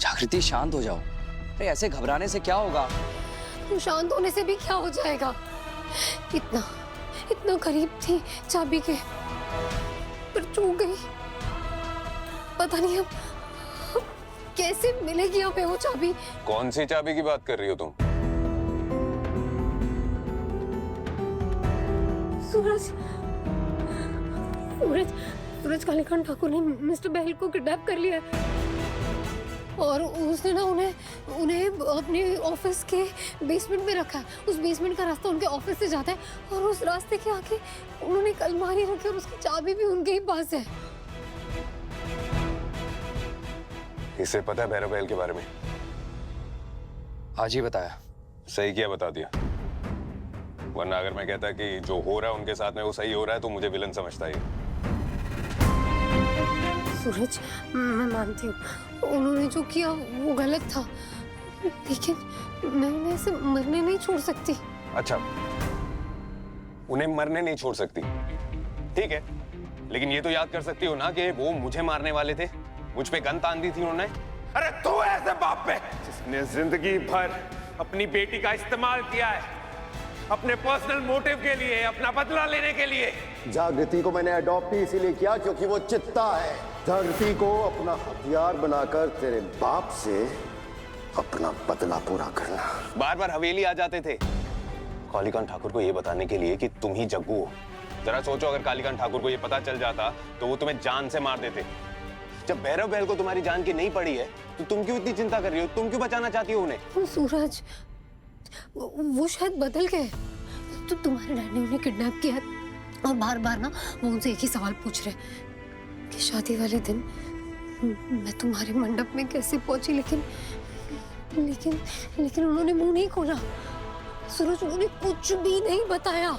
जागृति शांत हो जाओ। अरे ऐसे घबराने से क्या होगा? तो शांत होने से भी क्या हो जाएगा? इतना इतना करीब थी चाबी के, पर चूक गई। पता नहीं अब कैसे मिलेगी हमें वो चाबी। कौन सी चाबी की बात कर रही हो तुम? सूरज सूरज सूरज कालीकांत ठाकुर ने मिस्टर बहल को किडनैप कर लिया है और उसने ना उन्हें अपने ऑफिस के बेसमेंट में रखा है। उस बेसमेंट का रास्ता उनके ऑफिस से जाता है और उस रास्ते के आगे उन्होंने एक अलमारी रखी और उसकी चाबी भी उनके ही पास है। इसे पता है भैरव बहल के बारे में? आज ही बताया। सही किया बता दिया, वरना अगर मैं कहता कि जो हो रहा है उनके साथ में वो सही हो रहा है तो मुझे विलन समझता ही। सूरज मैं मानती हूँ उन्होंने जो किया वो गलत था, लेकिन मैं उन्हें ऐसे मरने नहीं छोड़ सकती। अच्छा, उन्हें मरने नहीं छोड़ सकती, ठीक है, लेकिन ये तो याद कर सकती हो ना कि वो मुझे मारने वाले थे, मुझ पे गन तान दी थी उन्होंने। अरे तू ऐसे बाप पे जिसने जिंदगी भर अपनी बेटी का इस्तेमाल किया है अपने पर्सनल मोटिव के लिए, अपना बदला लेने के लिए। जागृति को मैंने अडॉप्ट ही इसीलिए किया क्योंकि वो चित्ता है। जागृति को अपना हथियार बनाकर तेरे बाप से अपना बदला पूरा करना। बार बार हवेली आ जाते थे कालीकांत ठाकुर को ये बताने के लिए कि तुम ही जग्गू हो। जरा सोचो अगर कालीकांत ठाकुर को ये पता चल जाता तो वो तुम्हें जान से मार देते। जब भैरव बहल को तुम्हारी जान की नहीं पड़ी है तो तुम क्यों इतनी चिंता कर रही हो? तुम क्यों बचाना चाहती हो उन्हें? सूरज वो शायद बदल गए। तो तुम्हारे डैड ने उन्हें किडनैप किया और बार बार ना वो उनसे एक ही सवाल पूछ रहे कि शादी वाले दिन मैं तुम्हारे मंडप में कैसे पहुंची, लेकिन लेकिन लेकिन उन्होंने मुंह नहीं खोला। सूरज उन्होंने कुछ भी नहीं बताया।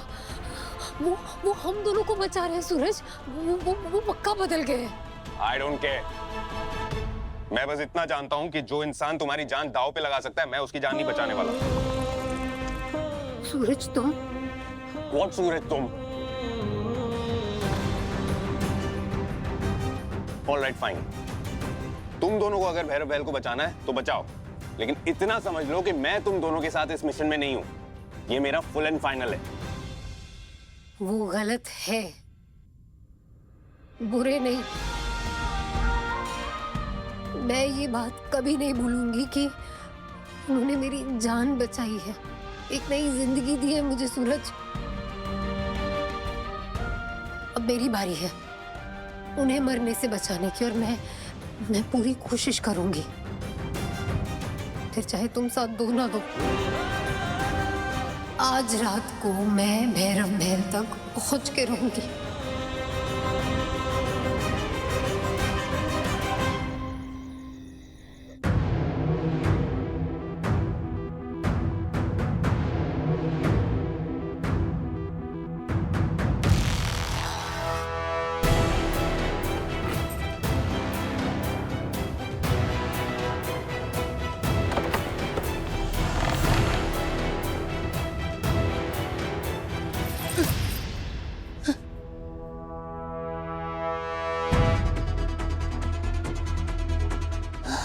वो हम दोनों को बचा रहे हैं सूरज। वो पक्का बदल गए। I don't care. मैं बस इतना जानता हूं कि जो इंसान तुम्हारी जान दांव पे लगा सकता है मैं उसकी जान नहीं बचाने वाला। सूरज तुम? What सूरज तुम? All right, fine. तुम दोनों को अगर भैरव बहल को बचाना है तो बचाओ, लेकिन इतना समझ लो कि मैं तुम दोनों के साथ इस मिशन में नहीं हूं। ये मेरा फुल एंड फाइनल है। वो गलत है, बुरे नहीं। मैं ये बात कभी नहीं भूलूंगी कि उन्होंने मेरी जान बचाई है, एक नई जिंदगी दी है मुझे सूरज। अब मेरी बारी है उन्हें मरने से बचाने की और मैं पूरी कोशिश करूंगी, फिर चाहे तुम साथ दो ना दो। आज रात को मैं भैरव महल तक पहुंच के रहूंगी।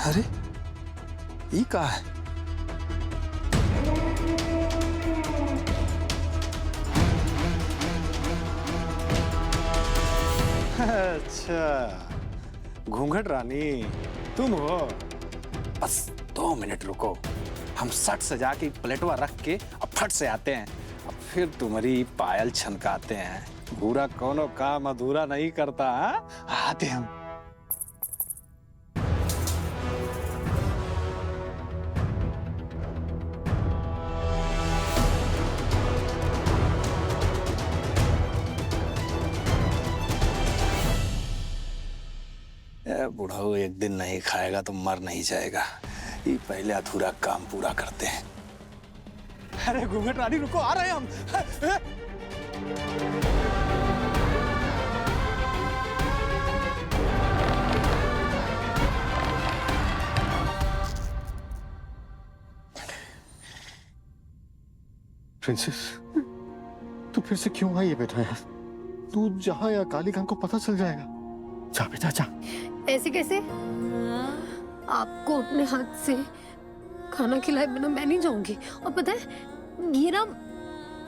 अरे ये कहा है? अच्छा, घूंघट रानी तुम हो? बस 2 मिनट रुको, हम सट सजा के प्लेटवा रख के अब फट से आते हैं। अब फिर तुम्हारी पायल छनकाते हैं। बुरा कोनो काम अधूरा नहीं करता। आते हम। बुढ़ाऊ एक दिन नहीं खाएगा तो मर नहीं जाएगा। ये पहले अधूरा काम पूरा करते हैं। अरे घूंघट रानी रुको, आ रहे हैं हम। प्रिंसेस, तू फिर से क्यों आई है बेटा यार? तू जहाँ या कालीकांत को पता चल जाएगा। जा बेटा जा। ऐसे कैसे? आपको अपने हाथ से खाना खिलाए बिना मैं नहीं जाऊंगी। और पता है ये ना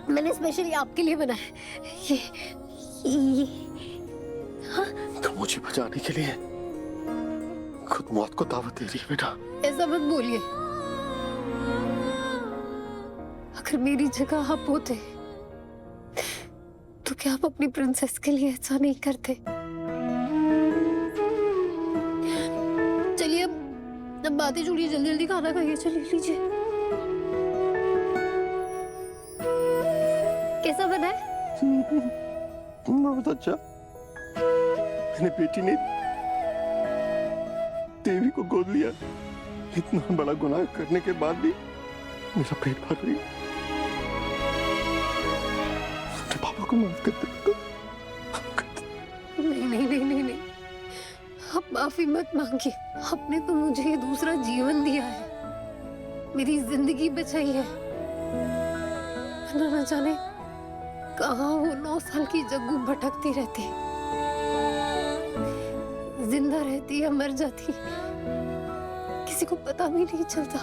मैंने स्पेशली आपके लिए बनाया है। ये हाँ? तो मुझे बचाने के लिए खुद मौत को दावत दे रही है बेटा। ऐसा मत बोलिए। अगर मेरी जगह आप होते तो क्या आप अपनी प्रिंसेस के लिए ऐसा नहीं करते? चलिए अब बातें छोड़िए, जल्दी जल्दी खाना खाइए। चलिए लीजिए। कैसा बना है? बहुत अच्छा। मैंने बेटी ने देवी को गोद लिया। इतना बड़ा गुनाह करने के बाद भी मेरा पेट भर रही। अपने पापा को माफ कर दे। नहीं नहीं नहीं नहीं नहीं, आप माफी मत मांगिए। आपने तो मुझे ये दूसरा जीवन दिया है, मेरी जिंदगी बचाई है। ना जाने कहाँ वो 9 साल की जग्गू भटकती रहती, जिंदा रहती या मर जाती किसी को पता भी नहीं चलता।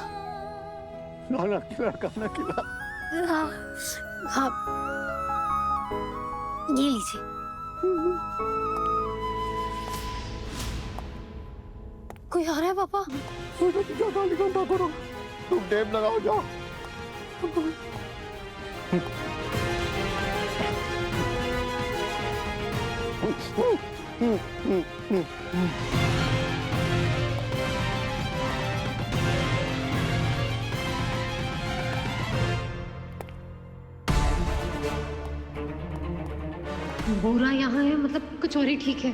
खाना खिला, खाना खिला। हाँ हाँ, ये लीजिए। कोई आ रहा है पापा? तुम टेप लगाओ, जाओ। बुरा यहाँ है मतलब कुछ और ही ठीक है।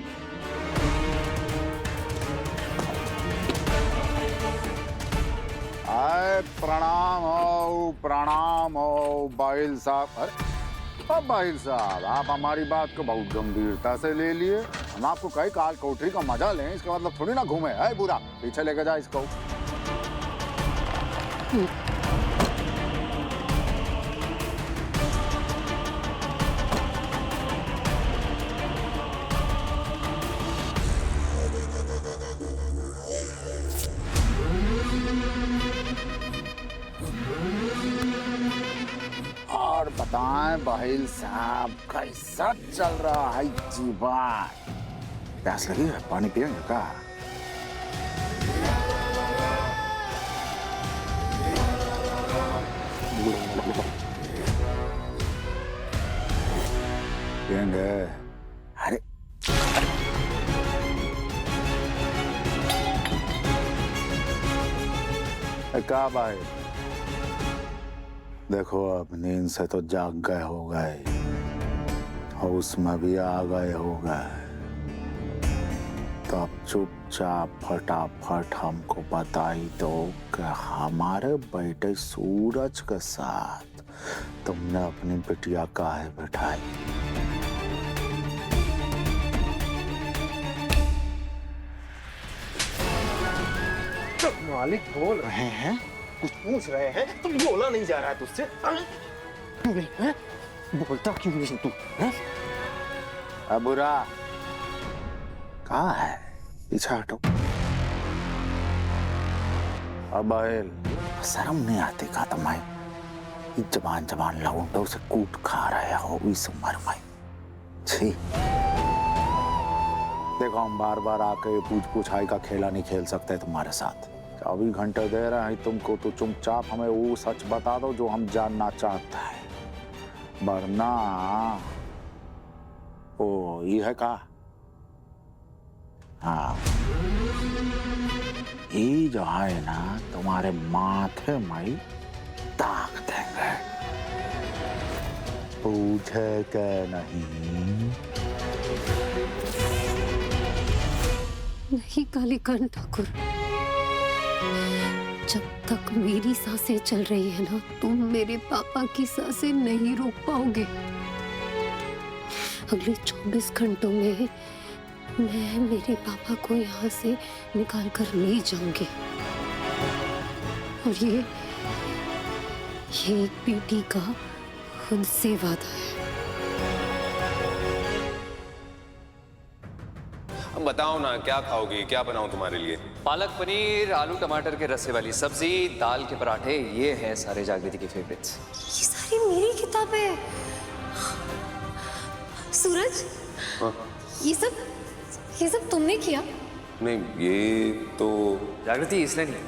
आए प्रणाम हो बाहिल साहब। अरे अब बाहिल साहब, आप हमारी बात को बहुत गंभीरता से ले लिए। हम आपको कई काल कोठरी का मजा लें, इसका मतलब थोड़ी ना घूमे। है बुरा, पीछे लेके जा इसको। और बताएं बाहिल साहब, कैसा चल रहा है जीवन? प्यास लगी है, पानी पिएंगे क्या? पिएंगे? अरे क्या भाई, देखो अब नींद से तो जाग गए हो गए, होश में भी आ गए हो गए, तो अब चुपचाप फटाफट हमको बताई दो कि हमारे बेटे सूरज के साथ तुमने अपनी बिटिया काहे बिठाई? तो मालिक बोल रहे हैं, कुछ पूछ रहे हैं, तुम बोला नहीं जा रहा है तुझसे। क्यों नहीं है? बोलता क्यों नहीं तू? अब बुरा कहाँ है? पीछे हटो। अब बाहिल, शर्म नहीं आती का तुम्हें? जबान जबान लौंडों से कूट खा रहे हो इस उम्र में। छी, देखो हम बार बार आके पूछ पूछाई का खेला नहीं खेल सकते तुम्हारे साथ। 24 घंटे दे रहे हैं तुमको, तो चुपचाप हमें वो सच बता दो जो हम जानना चाहते हैं, वरना ओ ये है का? हाँ, ये जो है ना तुम्हारे माथे में दाग देंगे। पूछे के नहीं? नहीं कालीकांत ठाकुर, जब तक मेरी सांसें चल रही है ना, तुम मेरे पापा की सांसें नहीं रोक पाओगे। अगले 24 घंटों में मैं मेरे पापा को यहाँ से निकाल कर ले जाऊंगी। और ये एक बेटी का खुद से वादा है। बताओ ना, क्या खाओगी, क्या बनाऊं तुम्हारे लिए? पालक पनीर, आलू टमाटर के रसे वाली सब्जी, दाल के पराठे, ये है सारे जागृति के फेवरेट्स। ये सारी मेरी किताबें। सूरज, ये सब तुमने किया? नहीं, ये तो जागृति इसने नहीं,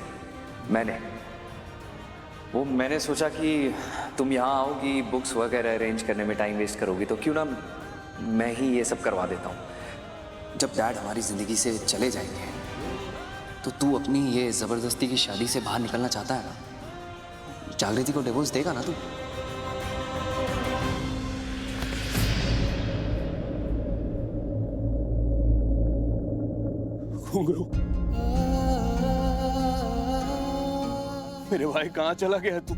मैंने सोचा कि तुम यहाँ आओगी, बुक्स वगैरह अरेंज करने में टाइम वेस्ट करोगी, तो क्यों ना मैं ही ये सब करवा देता हूँ। जब डैड हमारी जिंदगी से चले जाएंगे तो तू अपनी ये जबरदस्ती की शादी से बाहर निकलना चाहता है ना? जागृति को डिवोर्स देगा ना तू? घुंघरू, मेरे भाई कहाँ चला गया तू?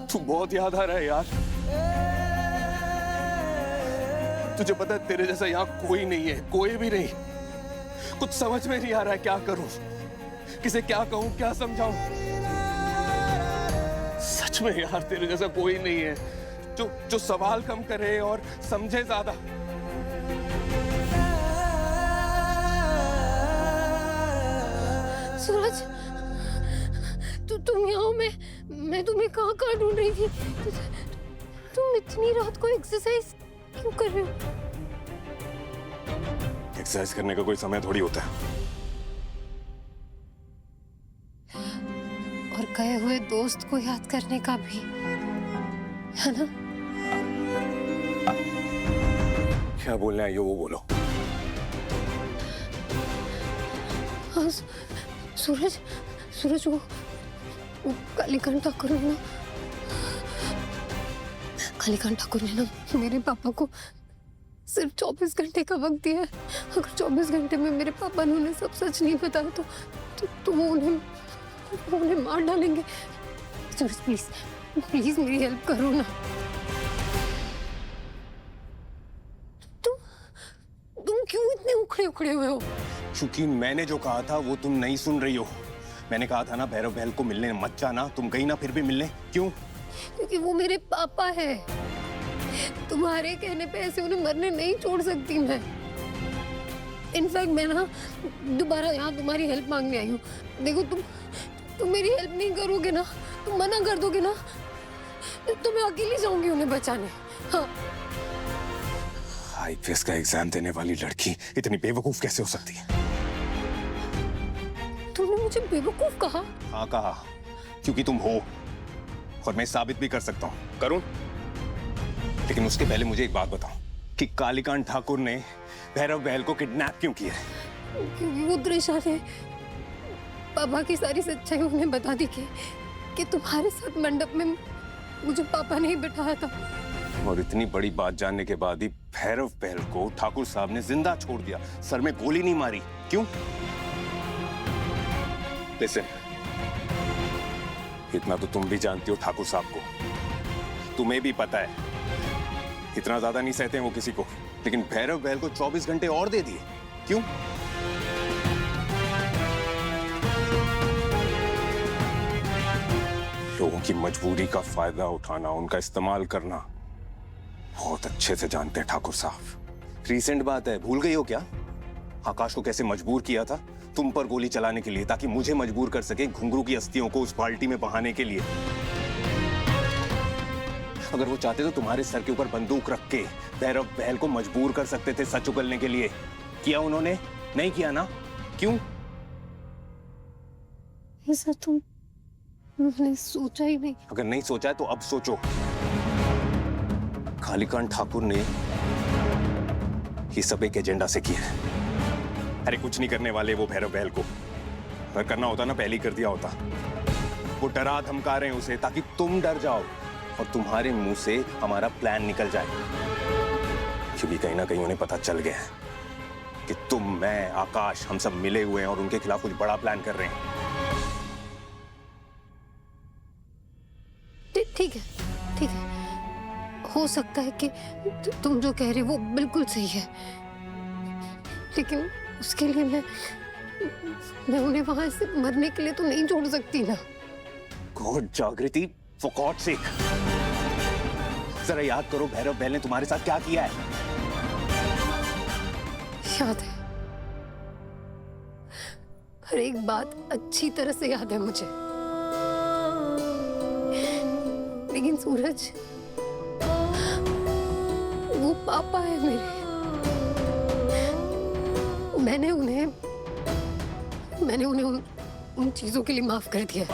तू बहुत याद आ रहा है यार। तुझे पता है तेरे जैसा यहाँ कोई नहीं है, कोई भी नहीं। कुछ समझ में नहीं आ रहा है, क्या करूं, किसे क्या कहूं, क्या समझाऊं। सच में यार तेरे जैसा कोई नहीं है जो सवाल कम करे और समझे ज्यादा। सूरज, तुम यहाँ हो, मैं तुम्हें कहाँ ढूंढ रही थी। तुम इतनी रात को एक्सरसाइज क्यों कर रहे हो? एक्सरसाइज करने का कोई समय थोड़ी होता है। और गए हुए दोस्त को याद करने का भी, है ना? क्या बोलना है, वो बोलो। हाँ, सूरज, वो कालीकांत ठाकुर ने ना मेरे पापा को सिर्फ 24 घंटे का वक्त दिया है। अगर 24 घंटे में मेरे पापा ने उन्हें सब सच नहीं बताया तो वो उन्हें मार डालेंगे। सूरज, प्लीज मेरी हेल्प करो ना। तुम क्यों इतने उखड़े हुए हो? क्योंकि मैंने जो कहा था वो तुम नहीं सुन रही हो। मैंने कहा था ना भैरव बहल को मिलने मत जाना, तुम गई ना फिर भी मिलने। क्यों? क्योंकि वो मेरे पापा है। तुम्हारे कहने पे ऐसे उन्हें मरने नहीं छोड़ सकती मैं। इनफैक्ट मैं ना दोबारा यहाँ तुम्हारी हेल्प मांगने आई हूँ। देखो, तुम मेरी हेल्प नहीं करोगे ना, तुम मना कर दोगे ना, तो मैं अकेली जाऊंगी उन्हें बचाने। हाँ। आईपीएस का एग्जाम देने वाली लड़की इतनी बेवकूफ कैसे हो सकती है? तुमने मुझे बेवकूफ कहा? हाँ कहा, क्योंकि तुम हो और मैं साबित भी कर सकता हूँ। करूं? लेकिन उसके पहले मुझे एक बात बताओ कि कालीकांत ठाकुर ने भैरव बहल को किडनैप क्यों किया? क्योंकि वो त्रिशा ने पापा की सारी सच्चाई उन्हें बता दी कि तुम्हारे साथ मंडप में मुझे पापा ने ही बिठाया था। और इतनी बड़ी बात जानने के बाद भी भैरव बहल को ठाकुर साहब ने जिंदा छोड़ दिया, सर में गोली नहीं मारी। क्यों? लिसन, इतना तो तुम भी जानती हो ठाकुर साहब को, तुम्हें भी पता है इतना ज्यादा नहीं सहते हैं वो किसी को। लेकिन भैरव बहल को 24 घंटे और दे दिए। क्यों? लोगों की मजबूरी का फायदा उठाना, उनका इस्तेमाल करना बहुत अच्छे से जानते हैं ठाकुर साहब। रीसेंट बात है, भूल गई हो क्या? आकाश को कैसे मजबूर किया था तुम पर गोली चलाने के लिए, ताकि मुझे मजबूर कर सके घुंघरू की अस्थियों को उस बाल्टी में बहाने के लिए। अगर वो चाहते तो तुम्हारे सर के ऊपर बंदूक रख के भैरव बहल को मजबूर कर सकते थे सच उगलने के लिए। किया उन्होंने? नहीं किया ना? क्यों? ऐसा मैंने सोचा ही नहीं। अगर नहीं सोचा है तो अब सोचो। कालीकांत ठाकुर ने ये सब एक एजेंडा से किया है। अरे कुछ नहीं करने वाले वो भैरव बहल को। अगर करना होता ना पहले ही कर दिया होता। वो डरा धमका रहे हैं उसे ताकि तुम डर जाओ और तुम्हारे मुंह से हमारा प्लान निकल जाए। क्योंकि कहीं ना कहीं उन्हें पता चल गया है कि तुम, मैं, आकाश, हम सब मिले हुए हैं और उनके खिलाफ कुछ बड़ा प्लान कर रहे हैं। ठीक है, हो सकता है कि तुम जो कह रहे हो वो बिल्कुल सही है, लेकिन उसके लिए मैं उन्हें वहां से मरने के लिए तो नहीं छोड़ सकती ना। गॉड जागृति, फॉर गॉड सेक, जरा याद करो भैरव बहल ने तुम्हारे साथ क्या किया है। याद है, हर एक बात अच्छी तरह से याद है मुझे। लेकिन सूरज, वो पापा है मेरे। मैंने उन्हें उन चीजों के लिए माफ कर दिया।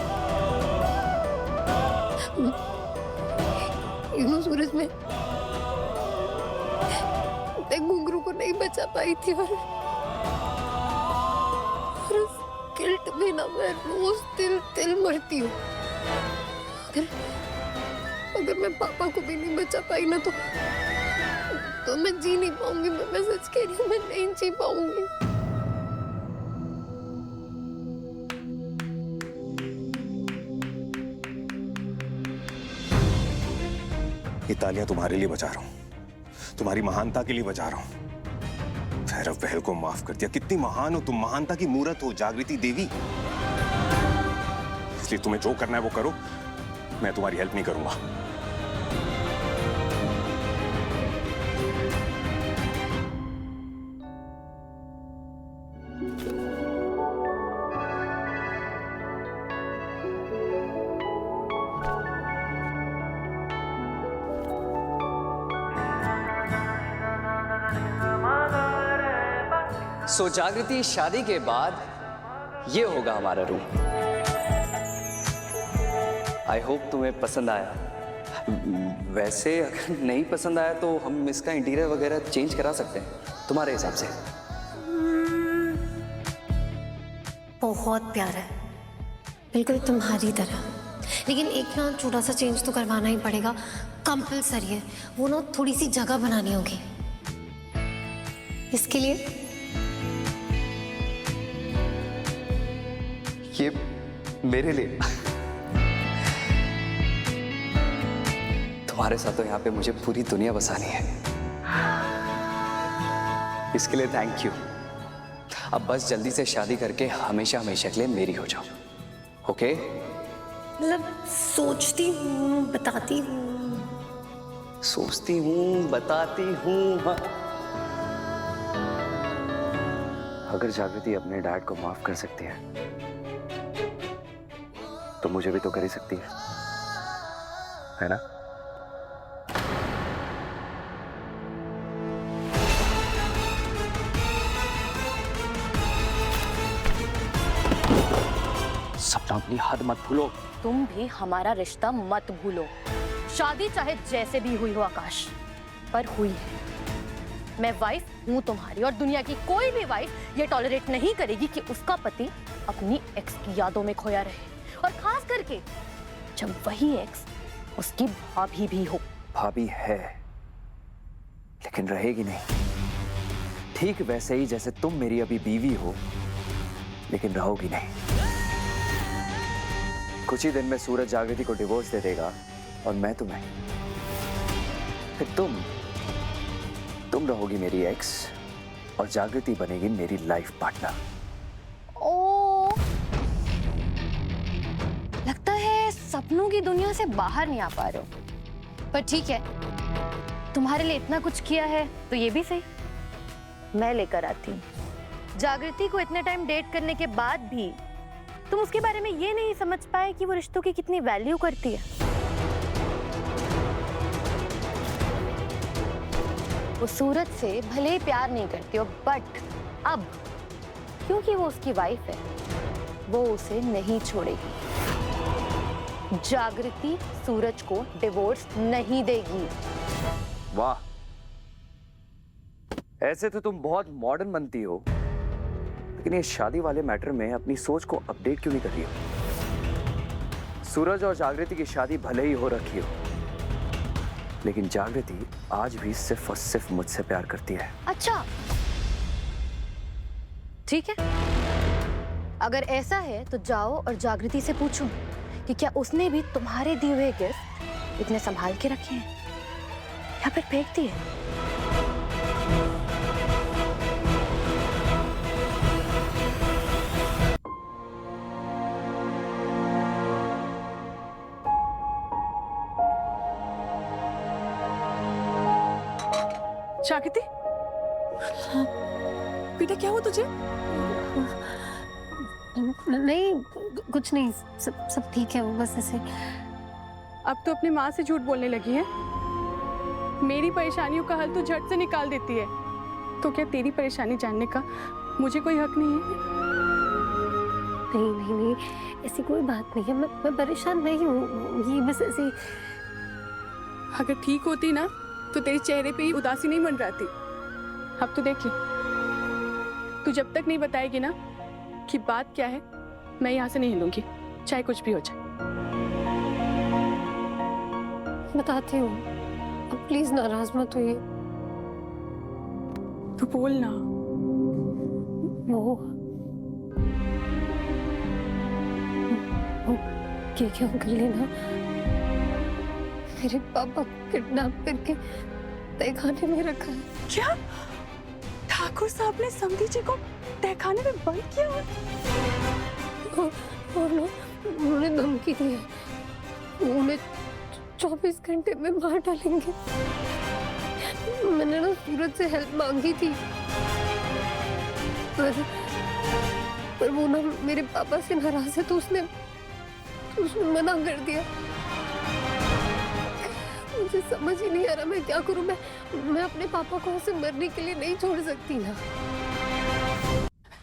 सूरज, मैं घुंघरू को नहीं बचा पाई थी और उस गिल्ट में ना मैं रोज तिल मरती हूँ। अगर मैं पापा को भी नहीं बचा पाई ना तो मैं जी नहीं पाऊंगी। मैं सच कह रही हूँ, मैं नहीं जी पाऊंगी। ये तालियां तुम्हारे लिए बजा रहा हूं, तुम्हारी महानता के लिए बजा रहा हूं। भैरव बहल को माफ कर दिया। कितनी महान हो तुम, महानता की मूरत हो, जागृति देवी। इसलिए तुम्हें जो करना है वो करो, मैं तुम्हारी हेल्प नहीं करूंगा। सो जागृति, शादी के बाद ये होगा हमारा रूम। आई होप तुम्हें पसंद आया। वैसे अगर नहीं पसंद आया तो हम इसका इंटीरियर वगैरह चेंज करा सकते हैं तुम्हारे हिसाब से। बहुत प्यारा है, बिल्कुल तुम्हारी तरह। लेकिन एक ना छोटा सा चेंज तो करवाना ही पड़ेगा, कंपलसरी है। वो ना थोड़ी सी जगह बनानी होगी। इसके लिए ये मेरे लिए। तुम्हारे साथ तो यहाँ पे मुझे पूरी दुनिया बसानी है। इसके लिए थैंक यू। अब बस जल्दी से शादी करके हमेशा हमेशा के लिए मेरी हो जाओ, ओके? मतलब सोचती हूँ, बताती हूँ। सोचती हूँ, बताती हूँ। हाँ। अगर जागृति अपने डैड को माफ कर सकती है तो मुझे भी तो कर ही सकती है ना? सपना, अपनी हद मत भूलो। तुम भी हमारा रिश्ता मत भूलो। शादी चाहे जैसे भी हुई हो आकाश, पर हुई है। मैं वाइफ हूं तुम्हारी, और दुनिया की कोई भी वाइफ ये टॉलरेट नहीं करेगी कि उसका पति अपनी एक्स की यादों में खोया रहे, और खास करके जब वही एक्स उसकी भाभी भी हो। भाभी है लेकिन रहेगी नहीं। ठीक वैसे ही जैसे तुम मेरी अभी बीवी हो लेकिन रहोगी नहीं। कुछ ही दिन में सूरज जागृति को डिवोर्स दे देगा और मैं तुम्हें। फिर तुम रहोगी मेरी एक्स और जागृति बनेगी मेरी लाइफ पार्टनर। ओ, लगता है सपनों की दुनिया से बाहर नहीं आ पा रहे हो। पर ठीक है, तुम्हारे लिए इतना कुछ किया है तो ये भी सही, मैं लेकर आती हूँ। जागृति को इतने टाइम डेट करने के बाद भी तुम उसके बारे में ये नहीं समझ पाए कि वो रिश्तों की कितनी वैल्यू करती है। वो सूरज से भले ही प्यार नहीं करती हो, बट अब क्योंकि वो उसकी वाइफ है, वो उसे नहीं छोड़ेगी। जागृति सूरज को डिवोर्स नहीं देगी। वाह, ऐसे तो तुम बहुत मॉडर्न बनती हो, लेकिन ये शादी वाले मैटर में अपनी सोच को अपडेट क्यों नहीं कर रही हो? सूरज और जागृति की शादी भले ही हो रखी हो, लेकिन जागृति आज भी सिर्फ और सिर्फ मुझसे प्यार करती है। अच्छा, ठीक है। अगर ऐसा है तो जाओ और जागृति से पूछो कि क्या उसने भी तुम्हारे दिए हुए गिफ्ट इतने संभाल के रखे हैं या फिर फेंक दिए। जागृति, बेटा क्या हुआ तुझे? नहीं, कुछ नहीं, सब ठीक है, वो बस ऐसे। अब तो अपनी माँ से झूठ बोलने लगी है। मेरी परेशानियों का हल तो झट से निकाल देती है, तो क्या तेरी परेशानी जानने का मुझे कोई हक नहीं है? नहीं नहीं नहीं, ऐसी कोई बात नहीं है, मैं परेशान नहीं हूँ, ये बस ऐसी। अगर ठीक होती ना तो तेरे चेहरे पे ही उदासी नहीं मंडराती। अब तो देख ले, तू जब तक नहीं बताएगी ना कि बात क्या है, मैं यहाँ से नहीं हिलूंगी, चाहे कुछ भी हो जाए। बताती हूँ, अब प्लीज नाराज मत होइए। तू बोल ना। वो के अंकल ने ना मेरे पापा को किडनैप करके तहखाने में रखा है। क्या? ठाकुर साहब ने समधी जी को तहखाने में बंद किया है? और ना उन्होंने धमकी दी है, वो उन्हें 24 घंटे में मार डालेंगे। मैंने ना सूरज से हेल्प मांगी थी, पर वो ना मेरे पापा से नाराज है, तो उसने मना कर दिया। मुझे समझ ही नहीं आ रहा मैं क्या करूं। मैं अपने पापा को ऐसे मरने के लिए नहीं छोड़ सकती ना।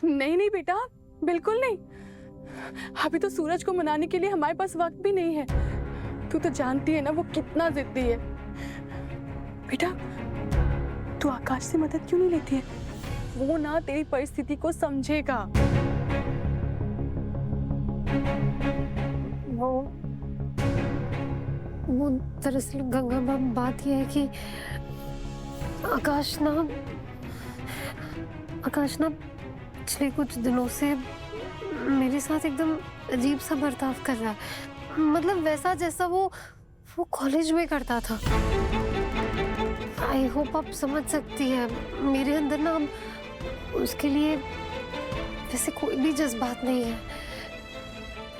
नहीं नहीं बेटा, बिल्कुल नहीं। अभी तो सूरज को मनाने के लिए हमारे पास वक्त भी नहीं है। तू तो जानती है ना वो कितना जिद्दी है। बेटा, तू आकाश से मदद क्यों नहीं लेती है? वो ना तेरी परिस्थिति को समझेगा। वो दरअसल गंगा मैम, बात यह है कि आकाश ना पिछले कुछ दिनों से मेरे साथ एकदम अजीब सा बर्ताव कर रहा है। मतलब वैसा जैसा वो कॉलेज में करता था। आई होप आप समझ सकती है, मेरे अंदर ना उसके लिए वैसे कोई भी जज्बात नहीं है।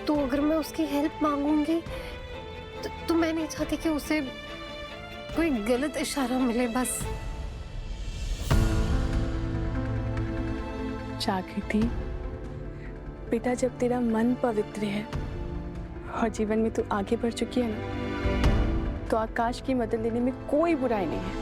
तो अगर मैं उसकी हेल्प मांगूंगी तो मैं नहीं चाहती कि उसे कोई गलत इशारा मिले। बस जागृति बेटा, जब तेरा मन पवित्र है और जीवन में तू आगे बढ़ चुकी है ना, तो आकाश की मदद लेने में कोई बुराई नहीं है।